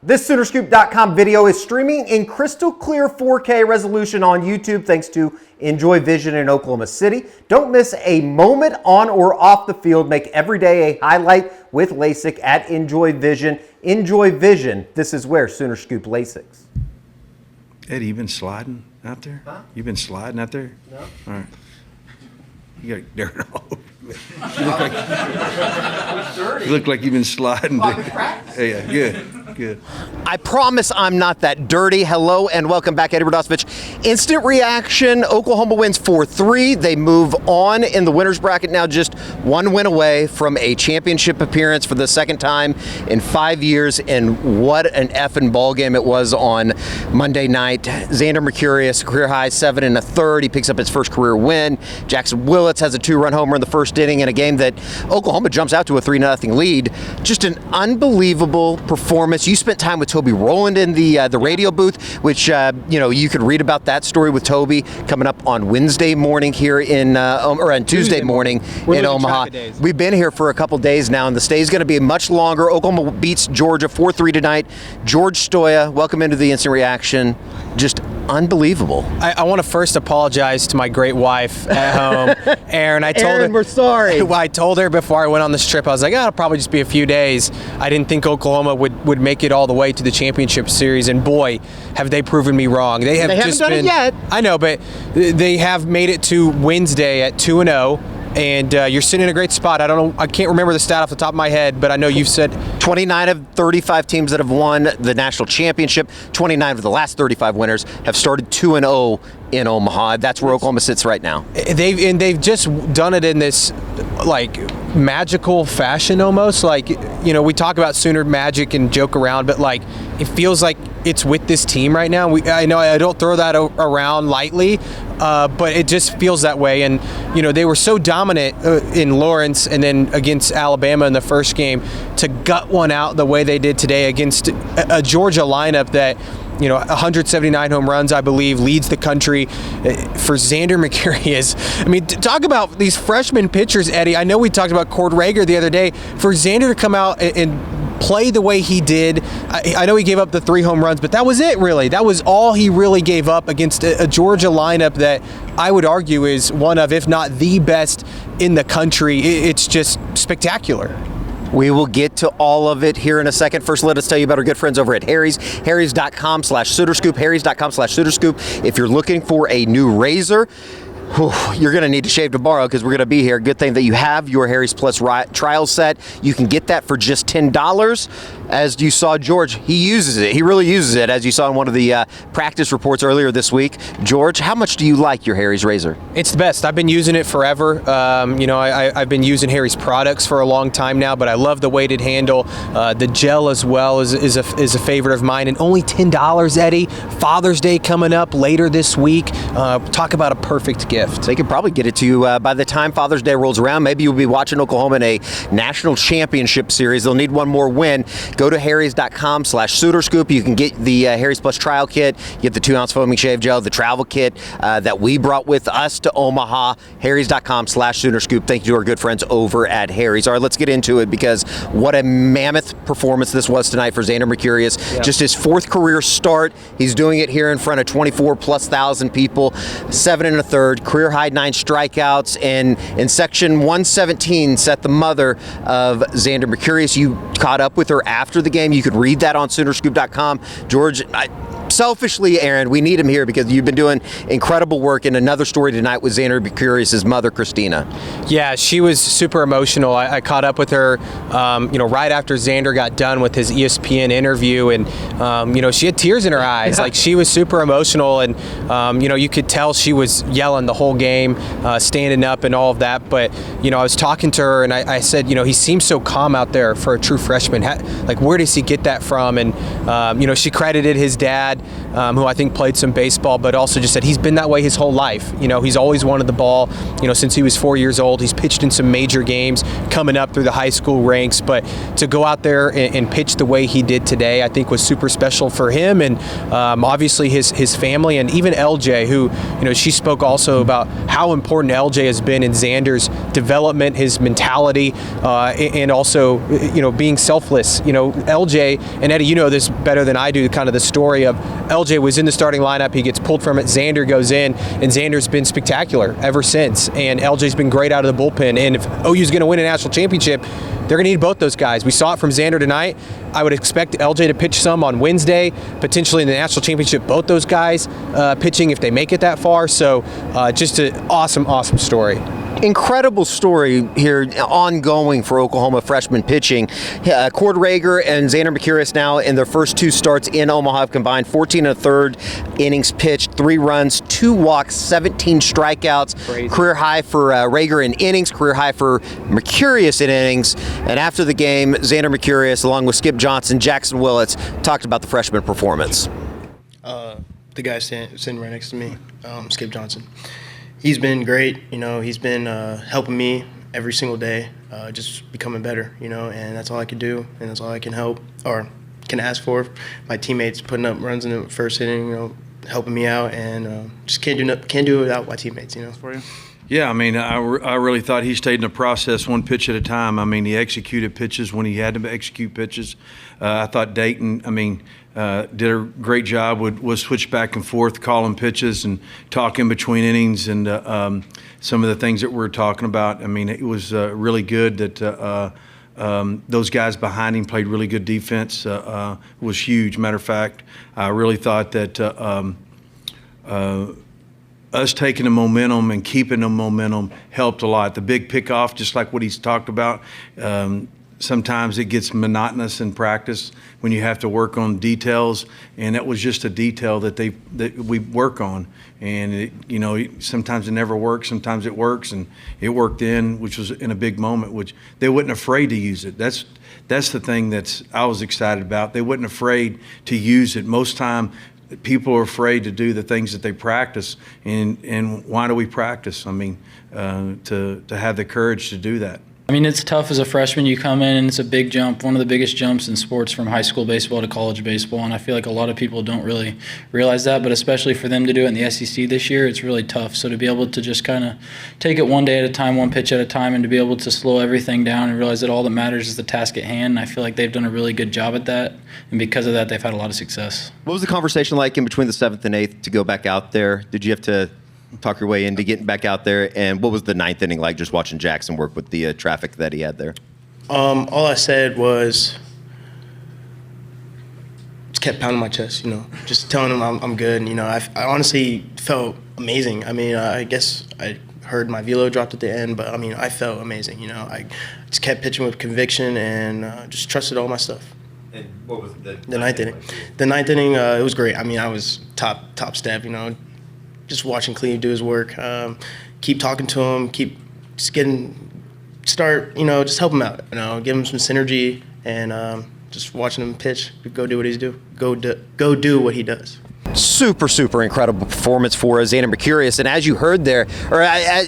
This SoonerScoop.com video is streaming in crystal clear 4K resolution on YouTube thanks to Enjoy Vision in Oklahoma City. Don't miss a moment on or off the field. Make every day a highlight with LASIK at Enjoy Vision. Enjoy Vision. This is where Sooner Scoop LASIKs. Eddie, you been sliding out there? Huh? You been sliding out there? No. All right. You got dirt all over. You look like you've been sliding. Yeah, good. I promise I'm not that dirty. Hello and welcome back, Eddie Radosevich. Instant reaction. Oklahoma wins 4-3. They move on in the winner's bracket now, just one win away from a championship appearance for the second time in 5 years. And what an effing ball game it was on Monday night. Xander Mercurius, career high 7 1/3. He picks up his first career win. Jackson Willits has a 2-run homer in the first inning in a game that Oklahoma jumps out to a 3-0 lead. Just an unbelievable performance. You spent time with Toby Rowland in the radio booth, which you could read about that story with Toby coming up on Wednesday morning here or on Tuesday morning in Omaha. We've been here for a couple days now, and the stay is going to be much longer. Oklahoma beats Georgia 4-3 tonight. George Stoia, welcome into the instant reaction. Just unbelievable. I want to first apologize to my great wife at home, Erin. I told her we're sorry. I told her before I went on this trip, I was like, it'll probably just be a few days. I didn't think Oklahoma would make it all the way to the championship series, and boy, have they proven me wrong. They haven't done it yet. I know, but they have made it to Wednesday at 2-0. And you're sitting in a great spot. I can't remember the stat off the top of my head, but I know you've said 29 of 35 teams that have won the national championship, 29 of the last 35 winners have started 2-0 in Omaha. That's where Oklahoma sits right now. They've just done it in this like magical fashion almost. Like, we talk about Sooner magic and joke around, but like it feels like it's with this team right now. I know I don't throw that around lightly, but it just feels that way. And they were so dominant in Lawrence and then against Alabama in the first game, to gut one out the way they did today against a Georgia lineup that 179 home runs, I believe, leads the country. For Xander Mccurious, I mean, talk about these freshman pitchers, Eddie. I know we talked about Cord Rager the other day. For Xander to come out and play the way he did, I know he gave up the 3 home runs, but that was it, really. That was all he really gave up against a Georgia lineup that I would argue is one of, if not the best in the country. It's just spectacular. We will get to all of it here in a second. First, let us tell you about our good friends over at Harry's. Harrys.com/SoonerScoop. Harrys.com/SoonerScoop. If you're looking for a new razor, you're going to need to shave tomorrow because we're going to be here. Good thing that you have your Harry's Plus trial set. You can get that for just $10. As you saw, George, he uses it. He really uses it, as you saw in one of the practice reports earlier this week. George, how much do you like your Harry's razor? It's the best. I've been using it forever. I've been using Harry's products for a long time now, but I love the weighted handle. The gel as well is a favorite of mine, and only $10, Eddie. Father's Day coming up later this week. Talk about a perfect gift. They could probably get it to you by the time Father's Day rolls around. Maybe you'll be watching Oklahoma in a national championship series. They'll need one more win. Go to Harrys.com/SoonerScoop. You can get the Harry's Plus trial kit. You get the 2-ounce foaming shave gel, the travel kit that we brought with us to Omaha. Harrys.com/SoonerScoop. Thank you to our good friends over at Harry's. All right, let's get into it, because what a mammoth performance this was tonight for Xander Mercurius. Yeah. Just his 4th career start. He's doing it here in front of 24,000+ people. 7 1/3, career high 9 strikeouts, and in section 117 set the mother of Xander Mccurious. You caught up with her after the game. You could read that on SoonerScoop.com. George, selfishly, Aaron, we need him here because you've been doing incredible work. In another story tonight with Xander Mccurious' mother, Christina. Yeah, she was super emotional. I caught up with her, right after Xander got done with his ESPN interview, and she had tears in her eyes. Like, she was super emotional, and you could tell she was yelling the whole game, standing up and all of that. But I was talking to her, and I said, he seems so calm out there for a true freshman. Like, where does he get that from? And she credited his dad. who I think played some baseball, but also just said he's been that way his whole life. He's always wanted the ball, since he was 4 years old. He's pitched in some major games coming up through the high school ranks, but to go out there and pitch the way he did today, I think was super special for him, and obviously his family, and even LJ, who, she spoke also about how important LJ has been in Xander's development, his mentality, and also, being selfless. LJ, and Eddie, you know this better than I do, kind of the story of LJ was in the starting lineup, he gets pulled from it, Xander goes in, and Xander's been spectacular ever since, and LJ's been great out of the bullpen, and if OU's going to win a national championship, they're going to need both those guys. We saw it from Xander tonight. I would expect LJ to pitch some on Wednesday, potentially in the national championship, both those guys pitching if they make it that far. So just an awesome story. Incredible story here, ongoing for Oklahoma freshman pitching. Cord Rager and Xander Mccurious now in their first 2 starts in Omaha have combined 14 1/3 innings pitched, 3 runs, 2 walks, 17 strikeouts. Crazy. Career high for Rager in innings, career high for Mercurius in innings. And after the game, Xander Mccurious, along with Skip Johnson, Jackson Willits, talked about the freshman performance. The guy sitting right next to me, Skip Johnson. He's been great, he's been helping me every single day, just becoming better, and that's all I can do, and that's all I can help or can ask for. My teammates putting up runs in the first inning, helping me out, and just can't do it without my teammates, For you? Yeah, I really thought he stayed in the process one pitch at a time. He executed pitches when he had to execute pitches. I thought Dayton, did a great job, would switch back and forth, calling pitches and talking between innings and some of the things that we're talking about. It was really good that those guys behind him played really good defense. Was huge. Matter of fact, I really thought that us taking the momentum and keeping the momentum helped a lot. The big pickoff, just like what he's talked about, sometimes it gets monotonous in practice when you have to work on details, and that was just a detail that we work on. And sometimes it never works, sometimes it works, and it worked which was in a big moment, which they wasn't afraid to use it. That's the thing I was excited about. They wasn't afraid to use it. Most time, people are afraid to do the things that they practice, and why do we practice? To have the courage to do that. It's tough as a freshman. You come in and it's a big jump, one of the biggest jumps in sports from high school baseball to college baseball, and I feel like a lot of people don't really realize that, but especially for them to do it in the SEC this year, it's really tough. So to be able to just kind of take it one day at a time, one pitch at a time, and to be able to slow everything down and realize that all that matters is the task at hand, and I feel like they've done a really good job at that, and because of that, they've had a lot of success. What was the conversation like in between the 7th and 8th to go back out there? Did you have to talk your way into getting back out there? And what was the 9th inning like, just watching Jackson work with the traffic that he had there? All I said was just kept pounding my chest, just telling him I'm good. And, I honestly felt amazing. I guess I heard my velo dropped at the end, but I felt amazing. I just kept pitching with conviction and just trusted all my stuff. And what was the 9th inning? The 9th inning, it was great. I was top step, just watching Cleve do his work, keep talking to him, just help him out, give him some synergy, and just watching him pitch, go do what what he does. Super incredible performance for Xander Mccurious, and as you heard there, or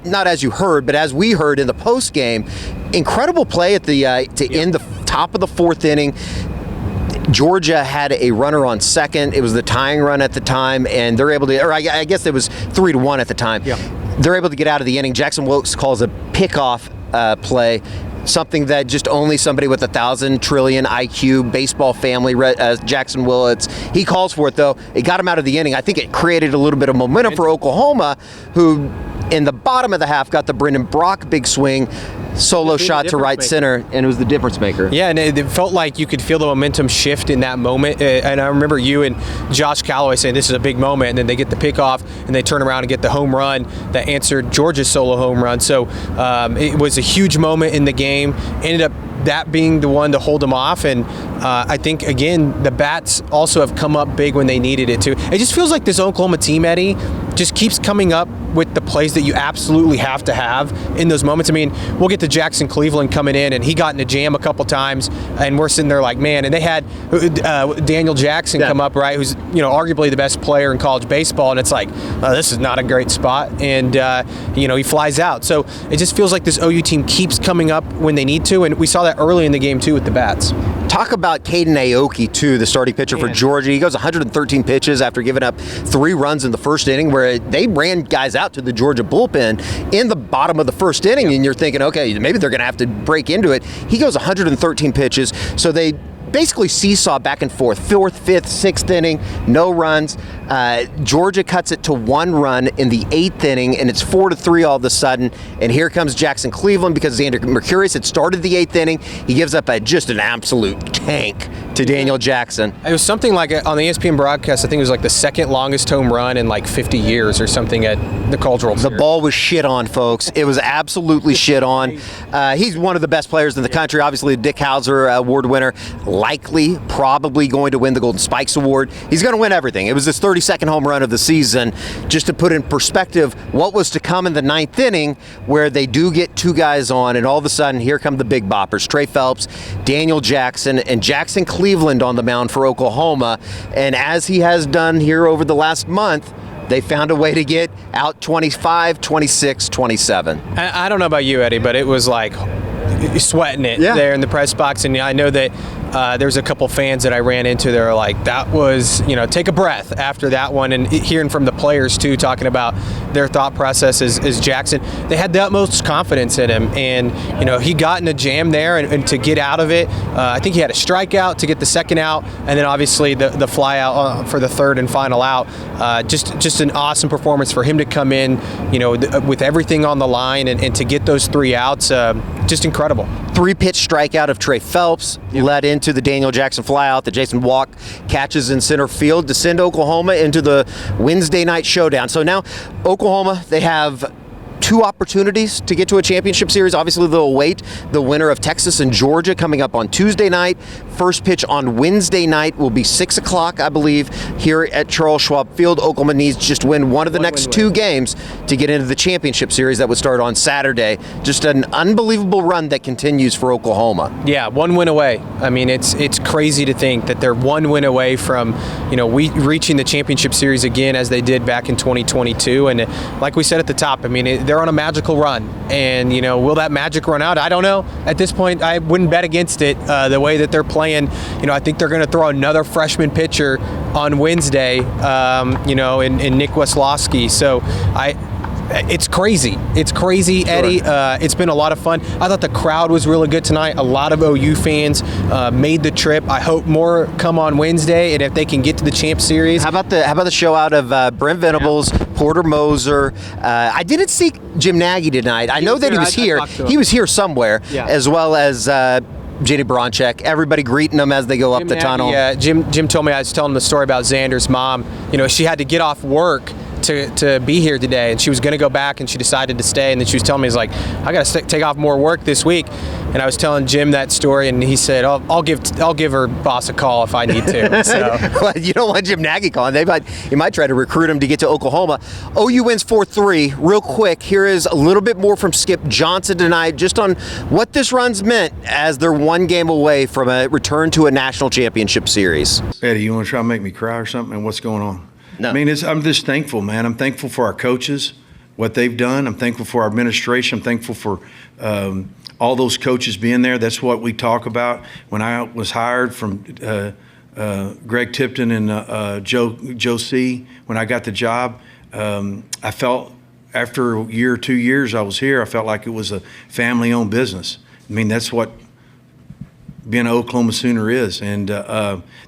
not as you heard, but as we heard in the post game, incredible play at the end the top of the 4th inning. Georgia had a runner on second. It was the tying run at the time, and they're able to, or I guess it was 3-1 at the time. Yeah. They're able to get out of the inning. Jackson Wilkes calls a pickoff play, something that just only somebody with 1,000 trillion IQ, baseball family, Jackson Willits, he calls for it, though. It got him out of the inning. I think it created a little bit of momentum for Oklahoma, who in the bottom of the half got the Brendan Brock big swing, solo shot to right center, and it was the difference maker. Yeah, and it felt like you could feel the momentum shift in that moment. And I remember you and Josh Calloway saying this is a big moment, and then they get the pickoff, and they turn around and get the home run that answered Georgia's solo home run. So it was a huge moment in the game. Ended up that being the one to hold them off, and I think, again, the bats also have come up big when they needed it too. It just feels like this Oklahoma team, Eddie, just keeps coming up with the plays that you absolutely have to have in those moments. I mean, we'll get to Jackson Cleveland coming in, and he got in a jam a couple times, and we're sitting there like, man. And they had Daniel Jackson come up, right, who's arguably the best player in college baseball, and it's like, this is not a great spot, and he flies out. So it just feels like this OU team keeps coming up when they need to, and we saw that early in the game too with the bats. Talk about Caden Aoki, too, the starting pitcher for Georgia. He goes 113 pitches after giving up 3 runs in the first inning, where they ran guys out to the Georgia bullpen in the bottom of the first inning, and you're thinking, okay, maybe they're going to have to break into it. He goes 113 pitches, so they basically seesaw back and forth, 4th, 5th, 6th inning, no runs. Georgia cuts it to 1 run in the 8th inning, and it's 4-3 all of a sudden. And here comes Jackson Cleveland, because Xander Mercurius had started the 8th inning. He gives up just an absolute tank to Daniel Jackson. It was something like, on the ESPN broadcast, I think it was like the second longest home run in like 50 years or something at the Cultural Series. The ball was shit on, folks. It was absolutely shit on. He's one of the best players in the country, obviously a Dick Hauser Award winner, likely, probably going to win the Golden Spikes Award. He's going to win everything. It was his 32nd home run of the season. Just to put in perspective what was to come in the 9th inning, where they do get 2 guys on, and all of a sudden, here come the big boppers, Trey Phelps, Daniel Jackson, and Jackson Cleveland on the mound for Oklahoma. And as he has done here over the last month, they found a way to get out 25, 26, 27. I don't know about you, Eddie, but it was like sweating it there in the press box. And I know that there's a couple fans that I ran into that are like, that was, take a breath after that one. And hearing from the players, too, talking about their thought process is Jackson. They had the utmost confidence in him. And, he got in a jam there, and to get out of it, I think he had a strikeout to get the second out, and then obviously the fly out for the third and final out. Just an awesome performance for him to come in, with everything on the line, and to get those 3 outs, just incredible. 3-pitch strikeout of Trey Phelps led into the Daniel Jackson flyout that Jason Walk catches in center field to send Oklahoma into the Wednesday night showdown. So now Oklahoma, they have 2 opportunities to get to a championship series. Obviously, they'll await the winner of Texas and Georgia coming up on Tuesday night. First pitch on Wednesday night will be 6 o'clock, I believe, here at Charles Schwab Field. Oklahoma needs to just win one of the next 2 games to get into the championship series that would start on Saturday. Just an unbelievable run that continues for Oklahoma. Yeah, 1 win away. I mean, it's crazy to think that they're 1 win away from, reaching the championship series again, as they did back in 2022. And like we said at the top, I mean, they're on a magical run, and will that magic run out? I don't know. At this point, I wouldn't bet against it. The way that they're playing, I think they're going to throw another freshman pitcher on Wednesday, in Nick Weslowski. So it's crazy. It's crazy, sure. Eddie. It's been a lot of fun. I thought the crowd was really good tonight. A lot of OU fans made the trip. I hope more come on Wednesday, and if they can get to the Champ Series. How about the show out of Brent Venables, Porter Moser? I didn't see Jim Nagy tonight. I know that he was here. He was here somewhere, as well as JD Bronchek. Everybody greeting them as they go up the tunnel. Yeah, Jim told me, I was telling him the story about Xander's mom. She had to get off work to be here today, and she was going to go back, and she decided to stay. And then she was telling me, I got to take off more work this week. And I was telling Jim that story, and he said, I'll give her boss a call if I need to. So. Well, you don't want Jim Nagy calling. You might try to recruit him to get to Oklahoma. OU wins 4-3. Real quick, here is a little bit more from Skip Johnson tonight, just on what this run's meant as they're 1 game away from a return to a national championship series. Eddie, you want to try to make me cry or something? And what's going on? No. I mean, I'm just thankful, man. I'm thankful for our coaches, what they've done. I'm thankful for our administration. I'm thankful for all those coaches being there. That's what we talk about. When I was hired from Greg Tipton and Joe C., when I got the job, I felt after a year or 2 years I was here, I felt like it was a family-owned business. I mean, that's what being an Oklahoma Sooner is, and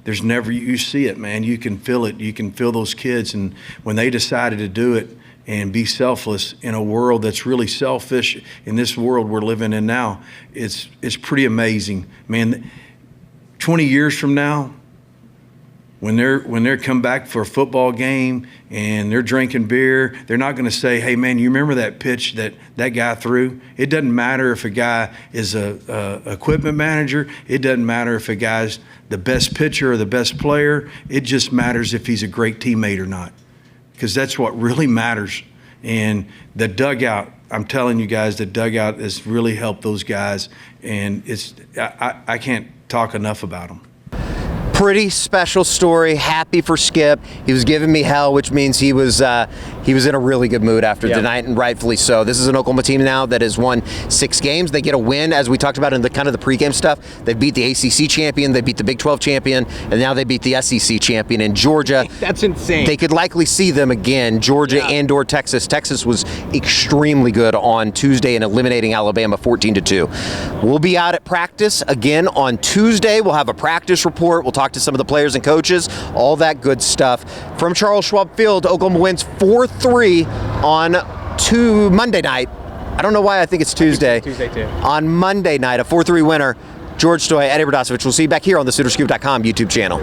there's never, you see it, man. You can feel it. You can feel those kids, and when they decided to do it and be selfless in a world that's really selfish, in this world we're living in now, it's pretty amazing, man. 20 years from now, when they're come back for a football game and they're drinking beer, they're not going to say, "Hey man, you remember that pitch that guy threw?" It doesn't matter if a guy is a equipment manager. It doesn't matter if a guy's the best pitcher or the best player. It just matters if he's a great teammate or not. because that's what really matters. And the dugout, I'm telling you guys, the dugout has really helped those guys, and I can't talk enough about them. Pretty special story. Happy for Skip. He was giving me hell, which means he was in a really good mood after tonight, and rightfully so. This is an Oklahoma team now that has won 6 games. They get a win, as we talked about in the kind of the pregame stuff. They beat the ACC champion, they beat the Big 12 champion, and now they beat the SEC champion in Georgia. That's insane. They could likely see them again, Georgia and/or Texas. Texas was extremely good on Tuesday in eliminating Alabama 14-2. We'll be out at practice again on Tuesday. We'll have a practice report. We'll talk to some of the players and coaches, all that good stuff. From Charles Schwab Field, Oklahoma wins 4-3 on Monday night. I don't know why I think it's Tuesday. Tuesday too. On Monday night, a 4-3 winner. George Stoia, Eddie Radosevich. We'll see you back here on the SoonerScoop.com YouTube channel.